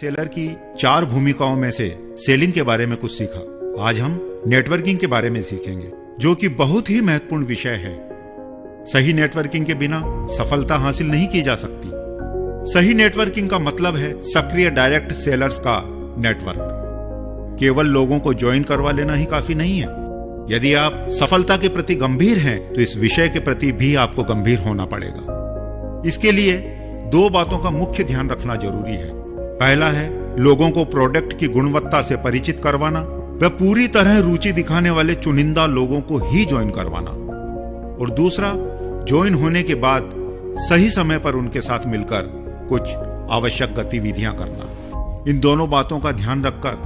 Seller की 4 भूमिकाओं में से सेलिंग के बारे में कुछ सीखा। आज हम नेटवर्किंग के बारे में सीखेंगे, जो कि बहुत ही महत्वपूर्ण विषय है। सही नेटवर्किंग के बिना सफलता हासिल नहीं की जा सकती। सही नेटवर्किंग का मतलब है सक्रिय डायरेक्ट सेलर्स का नेटवर्क। केवल लोगों को ज्वाइन करवा लेना ही काफी नहीं है। यदि आप सफलता के प्रति गंभीर हैं, तो इस विषय के प्रति भी आपको गंभीर होना पड़ेगा। इसके लिए 2 बातों का मुख्य ध्यान रखना जरूरी है। पहला है लोगों को प्रोडक्ट की गुणवत्ता से परिचित करवाना व पूरी तरह रुचि दिखाने वाले चुनिंदा लोगों को ही ज्वाइन करवाना, और दूसरा ज्वाइन होने के बाद सही समय पर उनके साथ मिलकर कुछ आवश्यक गतिविधियां करना। इन दोनों बातों का ध्यान रखकर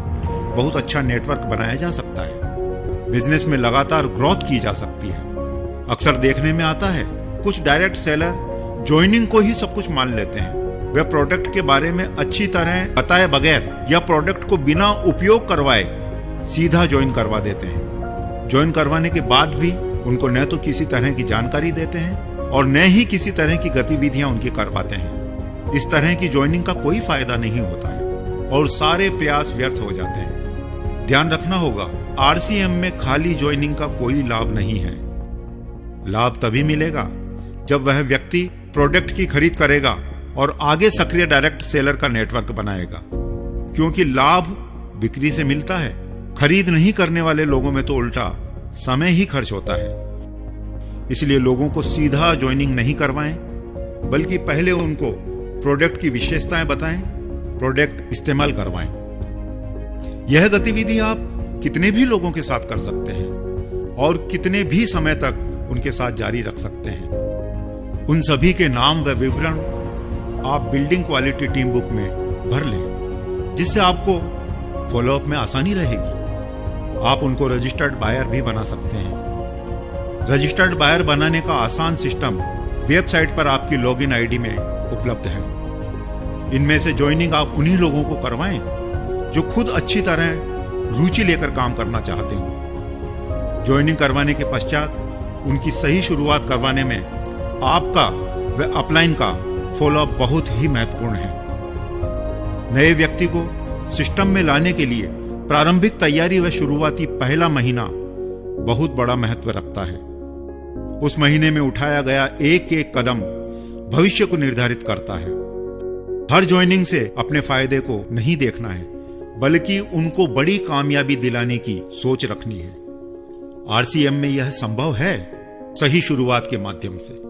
बहुत अच्छा नेटवर्क बनाया जा सकता है। बिजनेस में लगातार ग्रोथ की जा सकती है। अक्सर देखने में आता है कुछ डायरेक्ट सेलर ज्वाइनिंग को ही सब कुछ मान लेते हैं। वे प्रोडक्ट के बारे में अच्छी तरह बताए बगैर या प्रोडक्ट को बिना उपयोग करवाए सीधा ज्वाइन करवा देते हैं। ज्वाइन करवाने के बाद भी उनको न तो किसी तरह की जानकारी देते हैं और न ही किसी तरह की गतिविधियां उनकी करवाते हैं। इस तरह की ज्वाइनिंग का कोई फायदा नहीं होता है और सारे प्रयास व्यर्थ हो जाते हैं। ध्यान रखना होगा, आरसीएम में खाली ज्वाइनिंग का कोई लाभ नहीं है। लाभ तभी मिलेगा जब वह व्यक्ति प्रोडक्ट की खरीद करेगा और आगे सक्रिय डायरेक्ट सेलर का नेटवर्क बनाएगा, क्योंकि लाभ बिक्री से मिलता है। खरीद नहीं करने वाले लोगों में तो उल्टा समय ही खर्च होता है। इसलिए लोगों को सीधा ज्वाइनिंग नहीं करवाएं, बल्कि पहले उनको प्रोडक्ट की विशेषताएं बताएं, प्रोडक्ट इस्तेमाल करवाएं। यह गतिविधि आप कितने भी लोगों के साथ कर सकते हैं और कितने भी समय तक उनके साथ जारी रख सकते हैं। उन सभी के नाम व विवरण आप बिल्डिंग क्वालिटी टीम बुक में भर लें, जिससे आपको फॉलोअप में आसानी रहेगी। आप उनको रजिस्टर्ड बायर भी बना सकते हैं। रजिस्टर्ड बायर बनाने का आसान सिस्टम वेबसाइट पर आपकी लॉगिन आईडी में उपलब्ध है। इनमें से ज्वाइनिंग आप उन्हीं लोगों को करवाएं जो खुद अच्छी तरह रुचि लेकर काम करना चाहते हो। ज्वाइनिंग करवाने के पश्चात उनकी सही शुरुआत करवाने में आपका व अपलाइन का फॉलोअप बहुत ही महत्वपूर्ण है। नए व्यक्ति को सिस्टम में लाने के लिए प्रारंभिक तैयारी व शुरुआती पहला महीना बहुत बड़ा महत्व रखता है। उस महीने में उठाया गया एक एक कदम भविष्य को निर्धारित करता है। हर ज्वाइनिंग से अपने फायदे को नहीं देखना है, बल्कि उनको बड़ी कामयाबी दिलाने की सोच रखनी है। आरसीएम में यह संभव है सही शुरुआत के माध्यम से।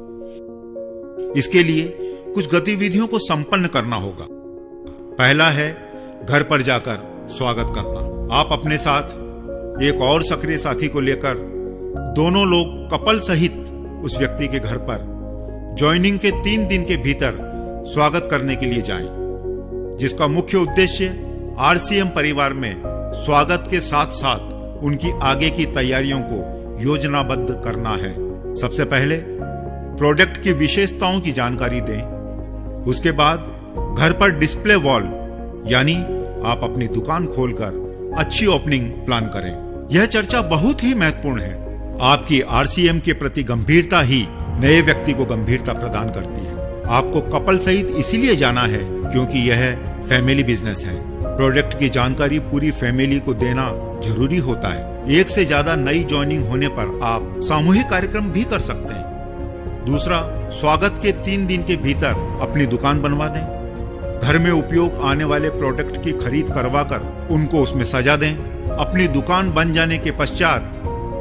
इसके लिए कुछ गतिविधियों को संपन्न करना होगा। पहला है घर पर जाकर स्वागत करना। आप अपने साथ एक और सक्रिय साथी को लेकर दोनों लोग कपल सहित उस व्यक्ति के घर पर ज्वाइनिंग के 3 दिन के भीतर स्वागत करने के लिए जाएं, जिसका मुख्य उद्देश्य आरसीएम परिवार में स्वागत के साथ साथ उनकी आगे की तैयारियों को योजनाबद्ध करना है। सबसे पहले प्रोडक्ट की विशेषताओं की जानकारी दें। उसके बाद घर पर डिस्प्ले वॉल यानी आप अपनी दुकान खोलकर अच्छी ओपनिंग प्लान करें। यह चर्चा बहुत ही महत्वपूर्ण है। आपकी आरसीएम के प्रति गंभीरता ही नए व्यक्ति को गंभीरता प्रदान करती है। आपको कपल सहित इसीलिए जाना है क्योंकि यह फैमिली बिजनेस है। प्रोडक्ट की जानकारी पूरी फैमिली को देना जरूरी होता है। एक से ज्यादा नई ज्वाइनिंग होने पर आप सामूहिक कार्यक्रम भी कर सकते हैं। दूसरा, स्वागत के 3 दिन के भीतर अपनी दुकान बनवा दें। घर में उपयोग आने वाले प्रोडक्ट की खरीद करवाकर उनको उसमें सजा दें। अपनी दुकान बन जाने के पश्चात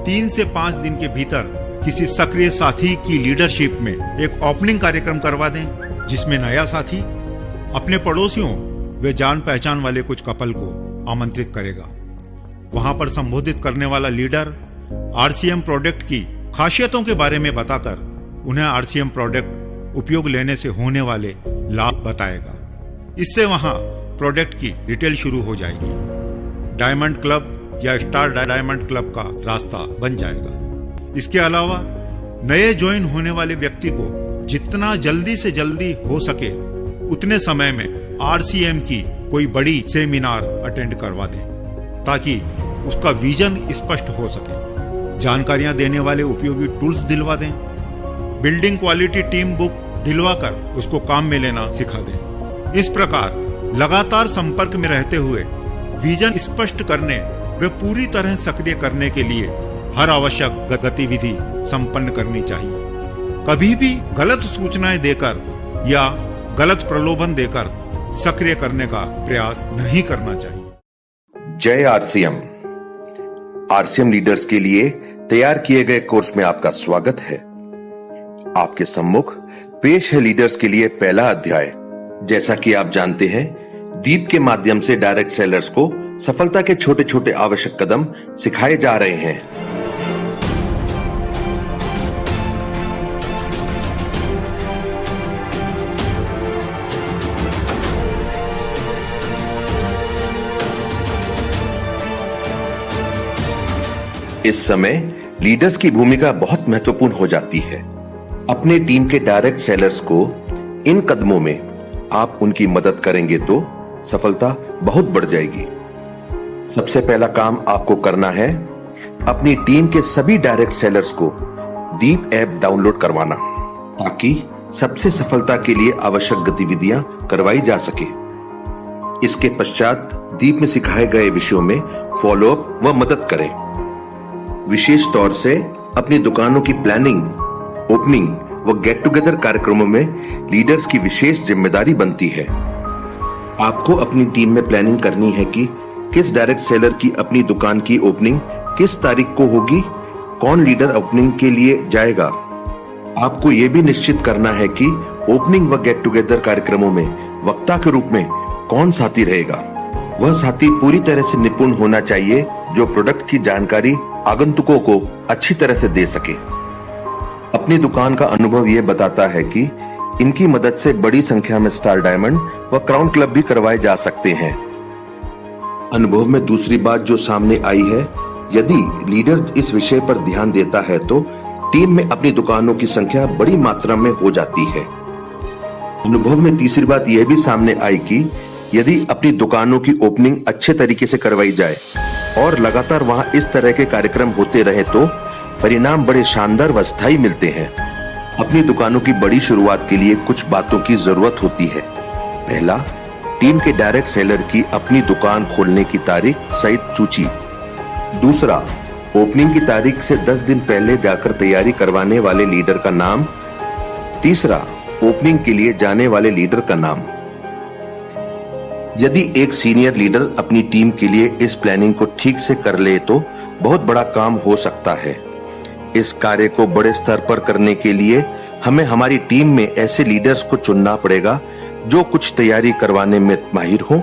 3 से 5 दिन के भीतर किसी सक्रिय साथी की लीडरशिप में एक ओपनिंग कार्यक्रम करवा दें, जिसमें नया साथी अपने पड़ोसियों व जान पहचान वाले कुछ कपल को आमंत्रित करेगा। वहां पर संबोधित करने वाला लीडर आरसीएम प्रोडक्ट की खासियतों के बारे में बताकर उन्हें आरसीएम प्रोडक्ट उपयोग लेने से होने वाले लाभ बताएगा। इससे वहां प्रोडक्ट की डिटेल शुरू हो जाएगी। डायमंड क्लब या स्टार डायमंड क्लब का रास्ता बन जाएगा। इसके अलावा नए ज्वाइन होने वाले व्यक्ति को जितना जल्दी से जल्दी हो सके उतने समय में आरसीएम की कोई बड़ी सेमिनार अटेंड करवा दें, ताकि उसका विजन स्पष्ट हो सके। जानकारियां देने वाले उपयोगी टूल्स दिलवा दें। बिल्डिंग क्वालिटी टीम बुक दिलवाकर उसको काम में लेना सिखा दें। इस प्रकार लगातार संपर्क में रहते हुए विजन स्पष्ट करने व पूरी तरह सक्रिय करने के लिए हर आवश्यक गतिविधि संपन्न करनी चाहिए। कभी भी गलत सूचनाएं देकर या गलत प्रलोभन देकर सक्रिय करने का प्रयास नहीं करना चाहिए। जय आरसीएम। आरसीएम लीडर्स के लिए तैयार किए गए कोर्स में आपका स्वागत है। आपके सम्मुख पेश है लीडर्स के लिए पहला अध्याय। जैसा कि आप जानते हैं, दीप के माध्यम से डायरेक्ट सेलर्स को सफलता के छोटे छोटे आवश्यक कदम सिखाए जा रहे हैं। इस समय लीडर्स की भूमिका बहुत महत्वपूर्ण हो जाती है। अपने टीम के डायरेक्ट सेलर्स को इन कदमों में आप उनकी मदद करेंगे तो सफलता बहुत बढ़ जाएगी। सबसे पहला काम आपको करना है अपनी टीम के सभी डायरेक्ट सेलर्स को दीप ऐप डाउनलोड करवाना, ताकि सबसे सफलता के लिए आवश्यक गतिविधियां करवाई जा सके। इसके पश्चात दीप में सिखाए गए विषयों में फॉलोअप व मदद करें। विशेष तौर से अपनी दुकानों की प्लानिंग, ओपनिंग व गेट टुगेदर कार्यक्रमों में लीडर्स की विशेष जिम्मेदारी बनती है। आपको अपनी टीम में प्लानिंग करनी है कि किस डायरेक्ट सेलर की अपनी दुकान की ओपनिंग किस तारीख को होगी, कौन लीडर ओपनिंग के लिए जाएगा। आपको यह भी निश्चित करना है कि ओपनिंग व गेट टुगेदर कार्यक्रमों में वक्ता के रूप में कौन साथी रहेगा। वह साथी पूरी तरह से निपुण होना चाहिए, जो प्रोडक्ट की जानकारी आगंतुकों को अच्छी तरह से दे सके। अपनी दुकान का अनुभव यह बताता है कि इनकी मदद से बड़ी संख्या में स्टार डायमंड व क्राउन क्लब भी करवाए जा सकते हैं। अनुभव में दूसरी बात जो सामने आई है, यदि लीडर इस विषय पर ध्यान देता है तो टीम में अपनी दुकानों की संख्या बड़ी मात्रा में हो जाती है। अनुभव में तीसरी बात यह भी सामने आई कि यदि अपनी दुकानों की ओपनिंग अच्छे तरीके से करवाई जाए और लगातार वहां इस तरह के कार्यक्रम होते रहे तो परिणाम बड़े शानदार व स्थायी मिलते हैं। अपनी दुकानों की बड़ी शुरुआत के लिए कुछ बातों की जरूरत होती है। पहला, टीम के डायरेक्ट सेलर की अपनी दुकान खोलने की तारीख सहित सूची। दूसरा, ओपनिंग की तारीख से 10 दिन पहले जाकर तैयारी करवाने वाले लीडर का नाम। तीसरा, ओपनिंग के लिए जाने वाले लीडर का नाम। यदि एक सीनियर लीडर अपनी टीम के लिए इस प्लानिंग को ठीक से कर ले तो बहुत बड़ा काम हो सकता है। इस कार्य को बड़े स्तर पर करने के लिए हमें हमारी टीम में ऐसे लीडर्स को चुनना पड़ेगा जो कुछ तैयारी करवाने में माहिर हों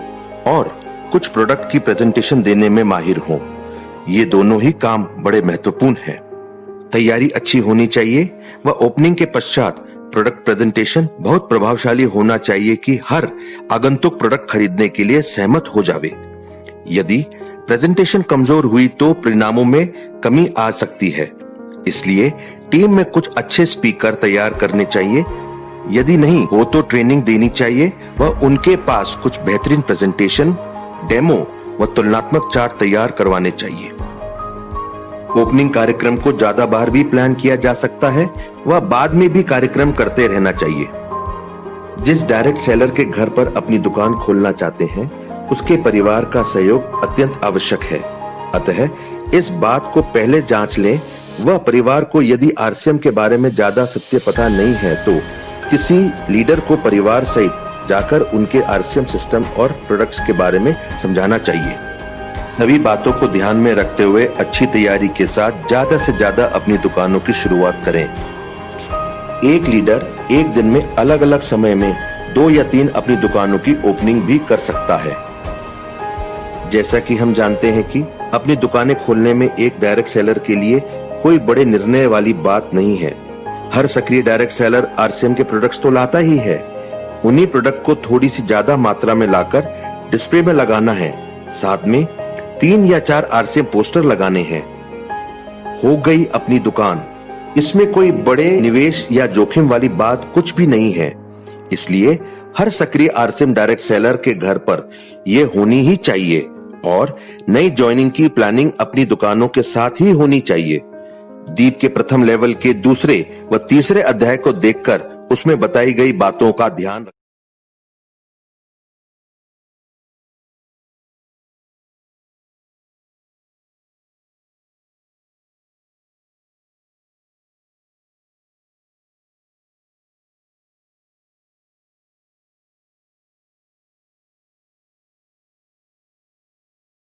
और कुछ प्रोडक्ट की प्रेजेंटेशन देने में माहिर हों। ये दोनों ही काम बड़े महत्वपूर्ण हैं। तैयारी अच्छी होनी चाहिए व ओपनिंग के पश्चात प्रोडक्ट प्रेजेंटेशन बहुत प्रभावशाली होना चाहिए कि हर आगंतुक प्रोडक्ट खरीदने के लिए सहमत हो जावे। यदि प्रेजेंटेशन कमजोर हुई तो परिणामों में कमी आ सकती है। इसलिए टीम में कुछ अच्छे स्पीकर तैयार करने चाहिए। यदि नहीं हो तो ट्रेनिंग देनी चाहिए व उनके पास कुछ बेहतरीन प्रेजेंटेशन, डेमो व तुलनात्मक चार्ट तैयार करवाने चाहिए। ओपनिंग कार्यक्रम को ज्यादा बार भी प्लान किया जा सकता है व बाद में भी कार्यक्रम करते रहना चाहिए। जिस डायरेक्ट सेलर के घर पर अपनी दुकान खोलना चाहते हैं, उसके परिवार का सहयोग अत्यंत आवश्यक है। अतः इस बात को पहले जांच लें। वह परिवार को यदि आरसीएम के बारे में ज्यादा सत्य पता नहीं है तो किसी लीडर को परिवार सहित जाकर उनके आरसीएम सिस्टम और प्रोडक्ट्स के बारे में समझाना चाहिए। सभी बातों को ध्यान में रखते हुए अच्छी तैयारी के साथ ज्यादा से ज्यादा अपनी दुकानों की शुरुआत करें। एक लीडर एक दिन में अलग अलग समय में 2 या 3 अपनी दुकानों की ओपनिंग भी कर सकता है। जैसा कि हम जानते हैं कि अपनी दुकानें खोलने में एक डायरेक्ट सेलर के लिए कोई बड़े निर्णय वाली बात नहीं है। हर सक्रिय डायरेक्ट सेलर आरसीएम के प्रोडक्ट्स तो लाता ही है। उन्हीं प्रोडक्ट को थोड़ी सी ज्यादा मात्रा में लाकर डिस्प्ले में लगाना है। साथ में 3 या 4 आरसीएम पोस्टर लगाने हैं। हो गई अपनी दुकान। इसमें कोई बड़े निवेश या जोखिम वाली बात कुछ भी नहीं है। इसलिए हर सक्रिय आरसीएम डायरेक्ट सेलर के घर पर यह होनी ही चाहिए और नई ज्वाइनिंग की प्लानिंग अपनी दुकानों के साथ ही होनी चाहिए। दीप के प्रथम लेवल के दूसरे व तीसरे अध्याय को देखकर उसमें बताई गई बातों का ध्यान